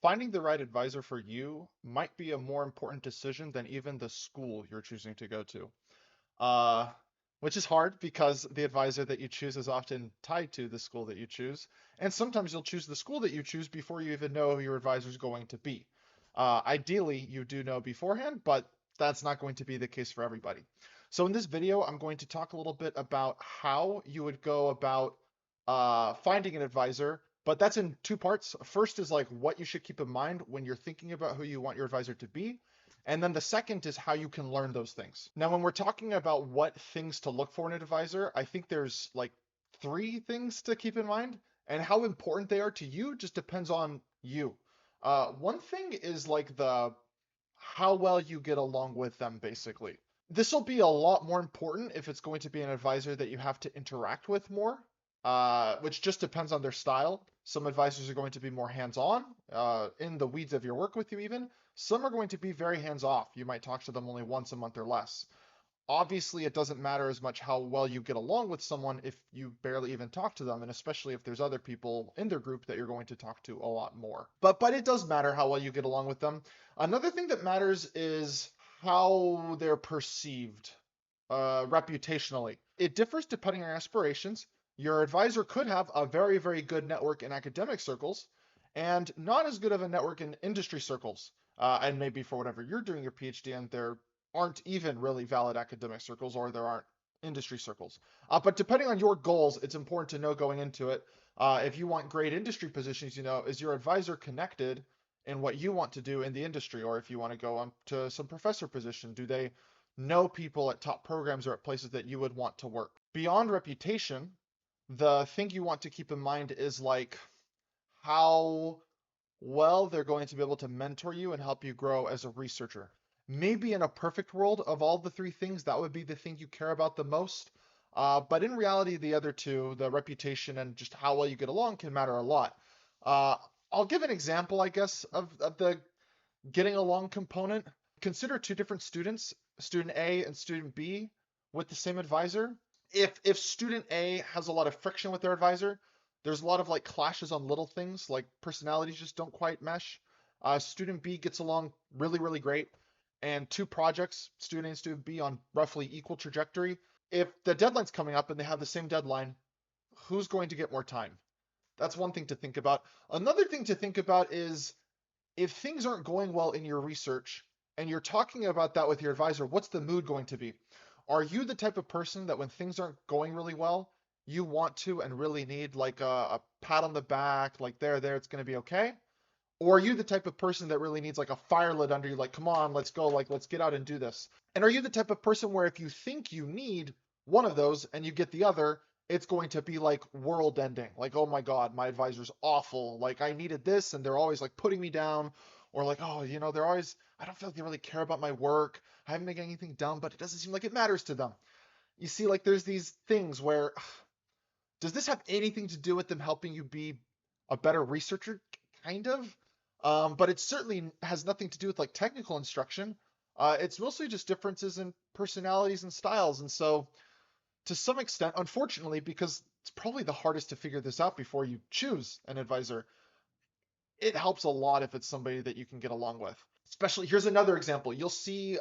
Finding the right advisor for you might be a more important decision than even the school you're choosing to go to. Uh, which is hard because the advisor that you choose is often tied to the school that you choose. And sometimes you'll choose the school that you choose before you even know who your advisor is going to be. Ideally, you do know beforehand, but that's not going to be the case for everybody. So in this video, I'm going to talk a little bit about how you would go about finding an advisor, but that's in two parts. First is like what you should keep in mind when you're thinking about who you want your advisor to be. And then the second is how you can learn those things. Now, when we're talking about what things to look for in an advisor, I think there's like three things to keep in mind, and how important they are to you just depends on you. One thing is like the how well you get along with them, basically. This will be a lot more important if it's going to be an advisor that you have to interact with more, which just depends on their style. Some advisors are going to be more hands-on, in the weeds of your work with you even. Some are going to be very hands-off. You might talk to them only once a month or less. Obviously, it doesn't matter as much how well you get along with someone if you barely even talk to them, and especially if there's other people in their group that you're going to talk to a lot more. But it does matter how well you get along with them. Another thing that matters is how they're perceived, reputationally. It differs depending on your aspirations. Your advisor could have a very, very good network in academic circles and not as good of a network in industry circles. And maybe for whatever you're doing your PhD in, there aren't even really valid academic circles or there aren't industry circles. But depending on your goals, it's important to know going into it. If you want great industry positions, is your advisor connected in what you want to do in the industry? Or if you want to go on to some professor position, do they know people at top programs or at places that you would want to work? Beyond reputation, the thing you want to keep in mind is like how well they're going to be able to mentor you and help you grow as a researcher. Maybe in a perfect world of all the three things, that would be the thing you care about the most. But in reality, the other two, the reputation and just how well you get along, can matter a lot. Uh, I'll give an example, I guess, of the getting along component. Consider two different students, student A and student B, with the same advisor. If student A has a lot of friction with their advisor, there's a lot of like clashes on little things, like personalities just don't quite mesh. Student B gets along really, really great, and two projects, student A and student B, on roughly equal trajectory. If the deadline's coming up and they have the same deadline, who's going to get more time? That's one thing to think about. Another thing to think about is if things aren't going well in your research and you're talking about that with your advisor, what's the mood going to be? Are you the type of person that when things aren't going really well, you want to and really need like a pat on the back, like there, it's going to be okay? Or are you the type of person that really needs like a fire lit under you, like, come on, let's go, like, let's get out and do this? And are you the type of person where if you think you need one of those and you get the other, it's going to be like world ending? Like, oh my God, my advisor's awful. Like, I needed this and they're always like putting me down. Or like, oh, they're always, I don't feel like they really care about my work. I haven't been getting anything done, but it doesn't seem like it matters to them. You see, like, there's these things where, does this have anything to do with them helping you be a better researcher? Kind of. But it certainly has nothing to do with like technical instruction. It's mostly just differences in personalities and styles. And so, to some extent, unfortunately, because it's probably the hardest to figure this out before you choose an advisor, it helps a lot if it's somebody that you can get along with. Especially, here's another example. You'll see in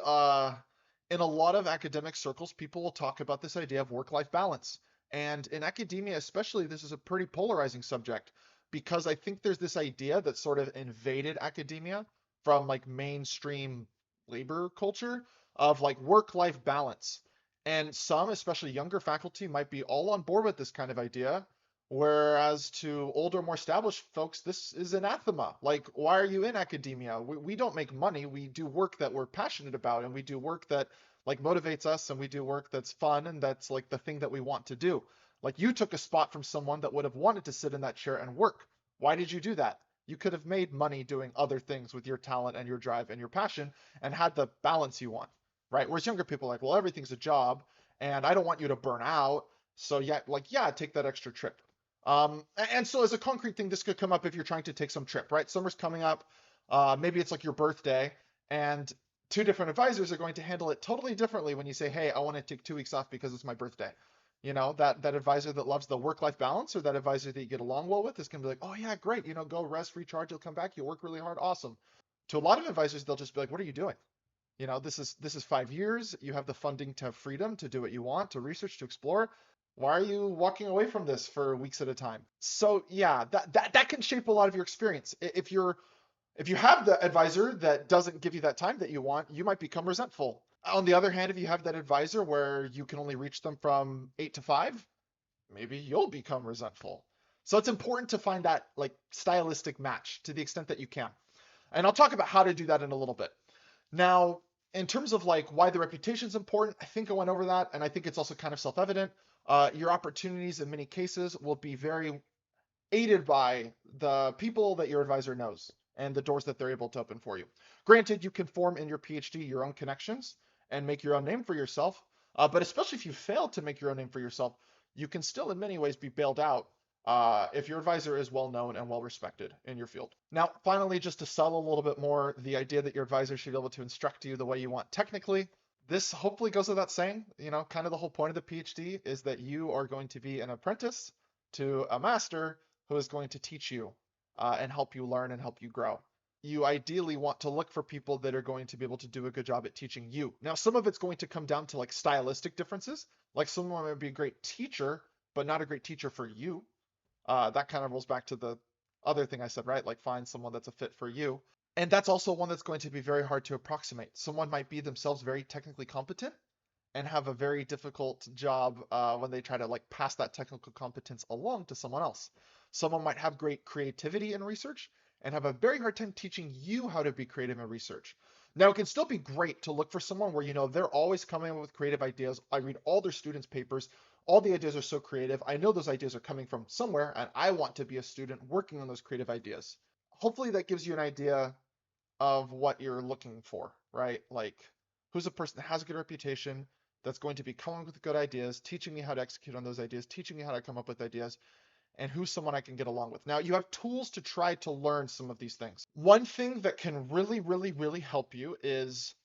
a lot of academic circles, people will talk about this idea of work-life balance. And in academia, especially, this is a pretty polarizing subject because I think there's this idea that sort of invaded academia from like mainstream labor culture of like work-life balance. And some, especially younger faculty, might be all on board with this kind of idea. Whereas to older, more established folks, this is anathema. Like, why are you in academia? We don't make money. We do work that we're passionate about, and we do work that like motivates us, and we do work that's fun, and that's like the thing that we want to do. Like, you took a spot from someone that would have wanted to sit in that chair and work. Why did you do that? You could have made money doing other things with your talent and your drive and your passion and had the balance you want, right? Whereas younger people are like, well, everything's a job, and I don't want you to burn out. So yeah, like, yeah, take that extra trip. And so as a concrete thing, this could come up if you're trying to take some trip, right? Summer's coming up. Maybe it's like your birthday, and two different advisors are going to handle it totally differently when you say, hey, I want to take 2 weeks off because it's my birthday. That advisor that loves the work-life balance or that advisor that you get along well with is going to be like, oh yeah, great, go rest, recharge, you'll come back, you'll work really hard, awesome. To a lot of advisors, they'll just be like, what are you doing? This is 5 years. You have the funding to have freedom to do what you want, to research, to explore. Why are you walking away from this for weeks at a time? So yeah, that can shape a lot of your experience. If you have the advisor that doesn't give you that time that you want, you might become resentful. On the other hand, if you have that advisor where you can only reach them from 8 to 5, maybe you'll become resentful. So it's important to find that like stylistic match to the extent that you can. And I'll talk about how to do that in a little bit. Now, in terms of like why the reputation is important, I think I went over that, and I think it's also kind of self-evident. Your opportunities in many cases will be very aided by the people that your advisor knows and the doors that they're able to open for you. Granted, you can form in your PhD your own connections and make your own name for yourself, but especially if you fail to make your own name for yourself, you can still in many ways be bailed out if your advisor is well known and well respected in your field. Now, finally, just to sell a little bit more, the idea that your advisor should be able to instruct you the way you want technically, this hopefully goes without saying. Kind of the whole point of the PhD is that you are going to be an apprentice to a master who is going to teach you and help you learn and help you grow. You ideally want to look for people that are going to be able to do a good job at teaching you. Now, some of it's going to come down to like stylistic differences. Like someone might be a great teacher, but not a great teacher for you. That kind of rolls back to the other thing I said, right? Like find someone that's a fit for you. And that's also one that's going to be very hard to approximate. Someone might be themselves very technically competent and have a very difficult job when they try to like pass that technical competence along to someone else. Someone might have great creativity in research and have a very hard time teaching you how to be creative in research. Now, it can still be great to look for someone where they're always coming up with creative ideas. I read all their students' papers. All the ideas are so creative. I know those ideas are coming from somewhere, and I want to be a student working on those creative ideas. Hopefully, that gives you an idea of what you're looking for, right? Like, who's a person that has a good reputation, that's going to be coming with good ideas, teaching me how to execute on those ideas, teaching me how to come up with ideas, and who's someone I can get along with. Now, you have tools to try to learn some of these things. One thing that can really, really, really help you is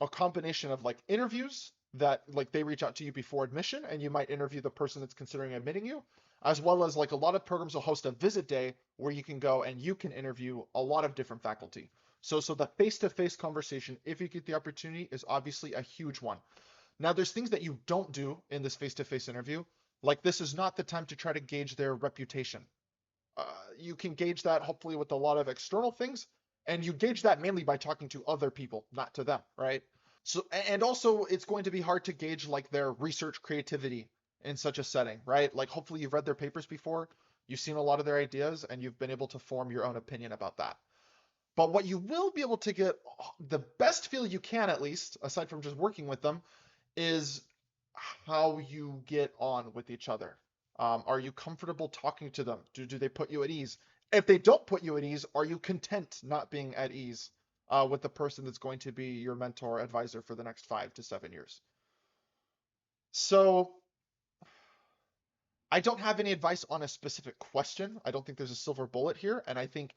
a combination of like interviews that like they reach out to you before admission and you might interview the person that's considering admitting you, as well as like a lot of programs will host a visit day where you can go and you can interview a lot of different faculty. So the face-to-face conversation, if you get the opportunity, is obviously a huge one. Now, there's things that you don't do in this face-to-face interview, like this is not the time to try to gauge their reputation. Uh, you can gauge that hopefully with a lot of external things, and you gauge that mainly by talking to other people, not to them, right? So, and also it's going to be hard to gauge like their research creativity in such a setting, right? Like hopefully you've read their papers before, you've seen a lot of their ideas, and you've been able to form your own opinion about that. But what you will be able to get the best feel you can, at least, aside from just working with them, is how you get on with each other. Are you comfortable talking to them? Do they put you at ease? If they don't put you at ease, are you content not being at ease with the person that's going to be your mentor advisor for the next 5 to 7 years? So I don't have any advice on a specific question. I don't think there's a silver bullet here. And I think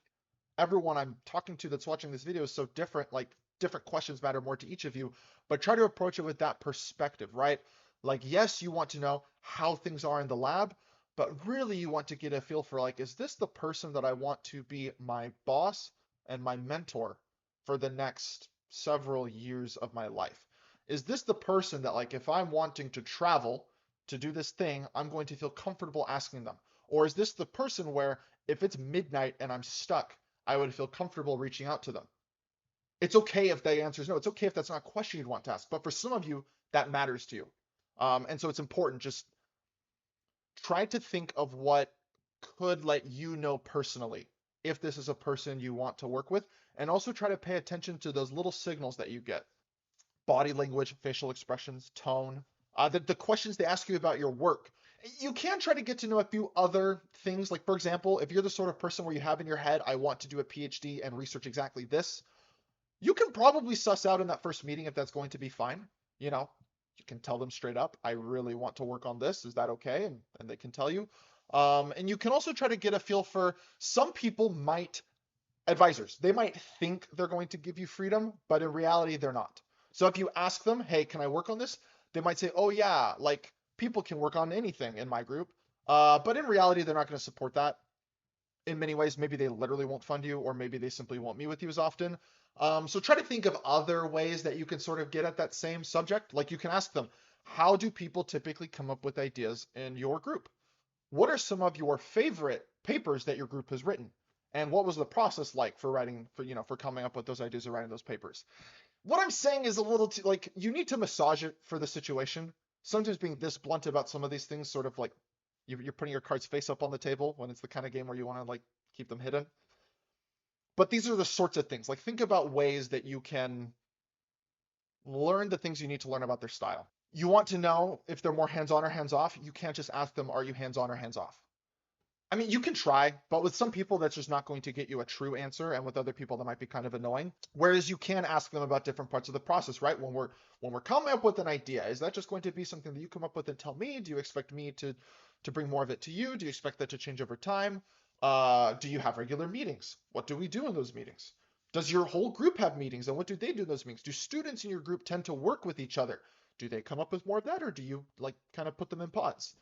everyone I'm talking to that's watching this video is so different. Like different questions matter more to each of you, but try to approach it with that perspective, right? Like, yes, you want to know how things are in the lab, but really you want to get a feel for like, is this the person that I want to be my boss and my mentor for the next several years of my life? Is this the person that like, if I'm wanting to travel to do this thing, I'm going to feel comfortable asking them? Or is this the person where if it's midnight and I'm stuck, I would feel comfortable reaching out to them? It's okay if the answer is no. It's okay if that's not a question you'd want to ask. But for some of you, that matters to you. And so it's important. Just try to think of what could let you know personally if this is a person you want to work with. And also try to pay attention to those little signals that you get. Body language, facial expressions, tone, the questions they ask you about your work. You can try to get to know a few other things. Like, for example, if you're the sort of person where you have in your head, I want to do a PhD and research exactly this, you can probably suss out in that first meeting if that's going to be fine. You know, you can tell them straight up, I really want to work on this. Is that okay? And they can tell you. And you can also try to get a feel for some people might, advisors, they might think they're going to give you freedom, but in reality, they're not. So if you ask them, hey, can I work on this? They might say, oh yeah, like people can work on anything in my group. But in reality, they're not going to support that in many ways. Maybe they literally won't fund you, or maybe they simply won't meet with you as often. So try to think of other ways that you can sort of get at that same subject. Like you can ask them, how do people typically come up with ideas in your group? What are some of your favorite papers that your group has written? And what was the process like for writing, for coming up with those ideas or writing those papers? What I'm saying is a little too, like, you need to massage it for the situation. Sometimes being this blunt about some of these things, sort of like you're putting your cards face up on the table when it's the kind of game where you want to like keep them hidden. But these are the sorts of things. Like, think about ways that you can learn the things you need to learn about their style. You want to know if they're more hands-on or hands-off. You can't just ask them, are you hands-on or hands-off? I mean, you can try, but with some people, that's just not going to get you a true answer, and with other people, that might be kind of annoying. Whereas you can ask them about different parts of the process, right? When we're coming up with an idea, is that just going to be something that you come up with and tell me? Do you expect me to bring more of it to you? Do you expect that to change over time? Do you have regular meetings? What do we do in those meetings? Does your whole group have meetings, and what do they do in those meetings? Do students in your group tend to work with each other? Do they come up with more of that, or do you like kind of put them in pods?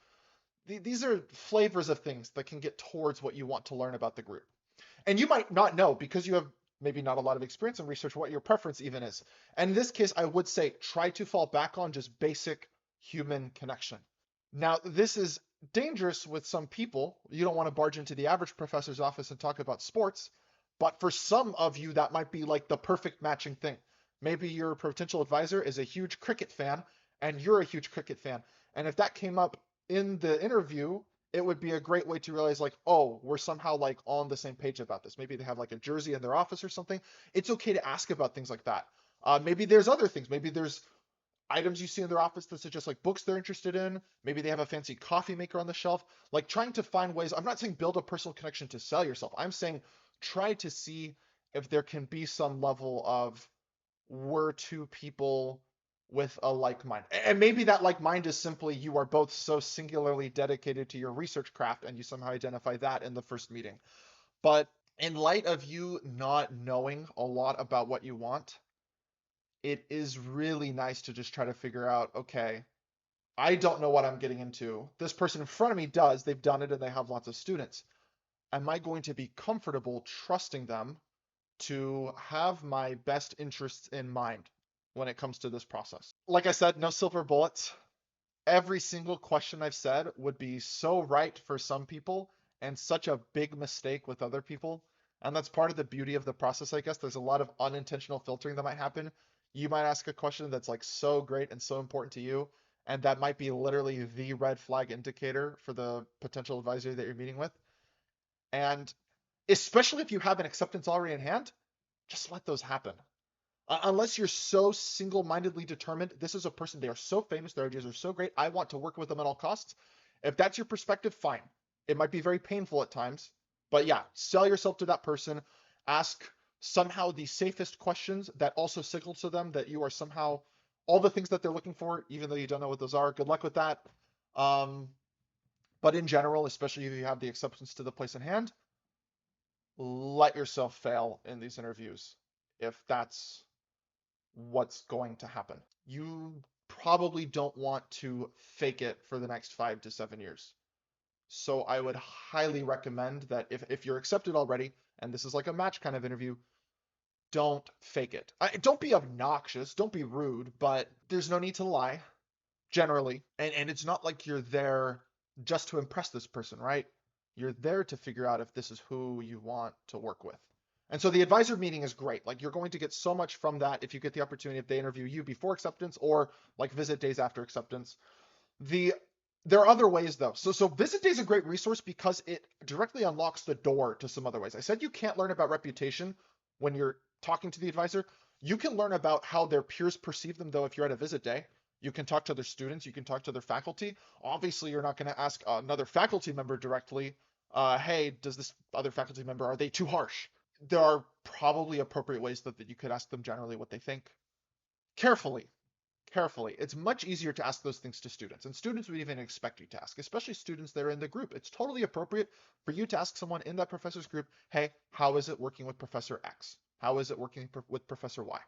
These are flavors of things that can get towards what you want to learn about the group. And you might not know because you have maybe not a lot of experience in research what your preference even is. And in this case, I would say try to fall back on just basic human connection. Now, this is dangerous with some people. You don't want to barge into the average professor's office and talk about sports, but for some of you, that might be like the perfect matching thing. Maybe your potential advisor is a huge cricket fan and you're a huge cricket fan. And if that came up in the interview, it would be a great way to realize like, oh, we're somehow like on the same page about this. Maybe they have like a jersey in their office or something. It's okay to ask about things like that. Maybe there's other things. Maybe there's items you see in their office that suggest like books they're interested in. Maybe they have a fancy coffee maker on the shelf. Like trying to find ways. I'm not saying build a personal connection to sell yourself. I'm saying try to see if there can be some level of we're two people with a like mind. And maybe that like mind is simply you are both so singularly dedicated to your research craft and you somehow identify that in the first meeting. But in light of you not knowing a lot about what you want, it is really nice to just try to figure out, okay, I don't know what I'm getting into. This person in front of me does. They've done it and they have lots of students. Am I going to be comfortable trusting them to have my best interests in mind when it comes to this process? Like I said, no silver bullets. Every single question I've said would be so right for some people and such a big mistake with other people. And that's part of the beauty of the process, I guess. There's a lot of unintentional filtering that might happen. You might ask a question that's like so great and so important to you, and that might be literally the red flag indicator for the potential advisor that you're meeting with. And especially if you have an acceptance already in hand, just let those happen. Unless you're so single-mindedly determined, this is a person, they are so famous, their ideas are so great, I want to work with them at all costs. If that's your perspective, fine. It might be very painful at times, but yeah, sell yourself to that person. Ask somehow the safest questions that also signal to them that you are somehow all the things that they're looking for, even though you don't know what those are. Good luck with that. Um, but in general, especially if you have the acceptance to the place in hand, let yourself fail in these interviews if that's what's going to happen. You probably don't want to fake it for the next 5 to 7 years. So I would highly recommend that if you're accepted already, and this is like a match kind of interview, don't fake it. Don't be obnoxious, don't be rude, but there's no need to lie, generally. And it's not like you're there just to impress this person, right? You're there to figure out if this is who you want to work with. And so the advisor meeting is great. Like you're going to get so much from that if you get the opportunity, if they interview you before acceptance or like visit days after acceptance. The There are other ways though. So visit day is a great resource because it directly unlocks the door to some other ways. I said you can't learn about reputation when you're talking to the advisor. You can learn about how their peers perceive them though if you're at a visit day. You can talk to their students, you can talk to their faculty. Obviously, you're not going to ask another faculty member directly, hey, does this other faculty member, are they too harsh? There are probably appropriate ways that you could ask them generally what they think. Carefully, carefully. It's much easier to ask those things to students, and students would even expect you to ask, especially students that are in the group. It's totally appropriate for you to ask someone in that professor's group, hey, how is it working with Professor X? How is it working with Professor Y?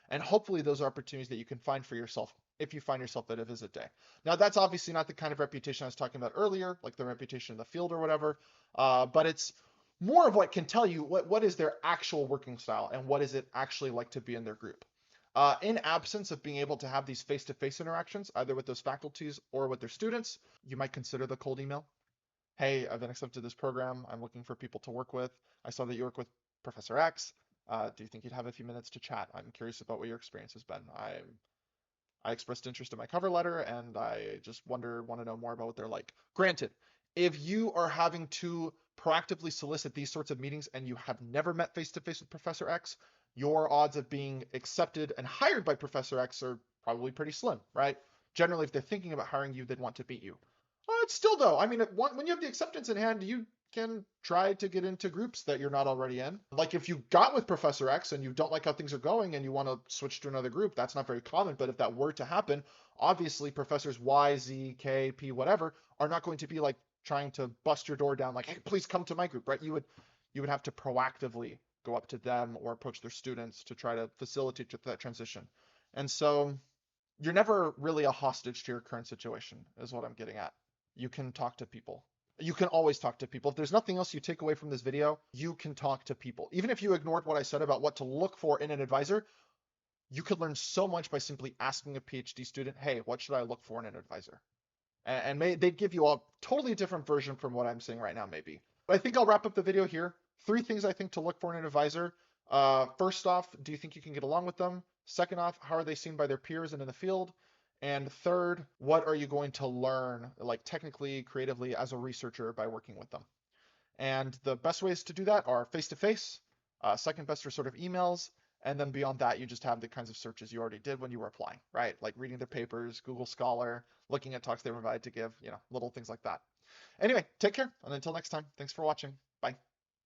And hopefully those are opportunities that you can find for yourself if you find yourself at a visit day. Now, that's obviously not the kind of reputation I was talking about earlier, like the reputation in the field or whatever, but it's more of what can tell you what is their actual working style and what is it actually like to be in their group. In absence of being able to have these face-to-face interactions, either with those faculties or with their students, you might consider the cold email. Hey, I've been accepted to this program. I'm looking for people to work with. I saw that you work with Professor X. Do you think you'd have a few minutes to chat? I'm curious about what your experience has been. I expressed interest in my cover letter and I just want to know more about what they're like. Granted, if you are having to proactively solicit these sorts of meetings and you have never met face to face with Professor X, your odds of being accepted and hired by Professor X are probably pretty slim, right? Generally, if they're thinking about hiring you, they'd want to meet you. It's still though, I mean, when you have the acceptance in hand, you can try to get into groups that you're not already in. Like if you got with Professor X and you don't like how things are going and you want to switch to another group, that's not very common. But if that were to happen, obviously Professors Y, Z, K, P, whatever are not going to be like trying to bust your door down, like, hey, please come to my group, right? You would have to proactively go up to them or approach their students to try to facilitate that transition. And so you're never really a hostage to your current situation, is what I'm getting at. You can talk to people. You can always talk to people. If there's nothing else you take away from this video, you can talk to people. Even if you ignored what I said about what to look for in an advisor, you could learn so much by simply asking a PhD student, hey, what should I look for in an advisor? And they'd give you a totally different version from what I'm saying right now, maybe. But I think I'll wrap up the video here. 3 things I think to look for in an advisor. First off, do you think you can get along with them? Second off, how are they seen by their peers and in the field? And third, what are you going to learn, like technically, creatively, as a researcher by working with them? And the best ways to do that are face-to-face. Second best are sort of emails. And then beyond that, you just have the kinds of searches you already did when you were applying, right? Like reading their papers, Google Scholar, looking at talks they provide to give, little things like that. Anyway, take care. And until next time, thanks for watching. Bye.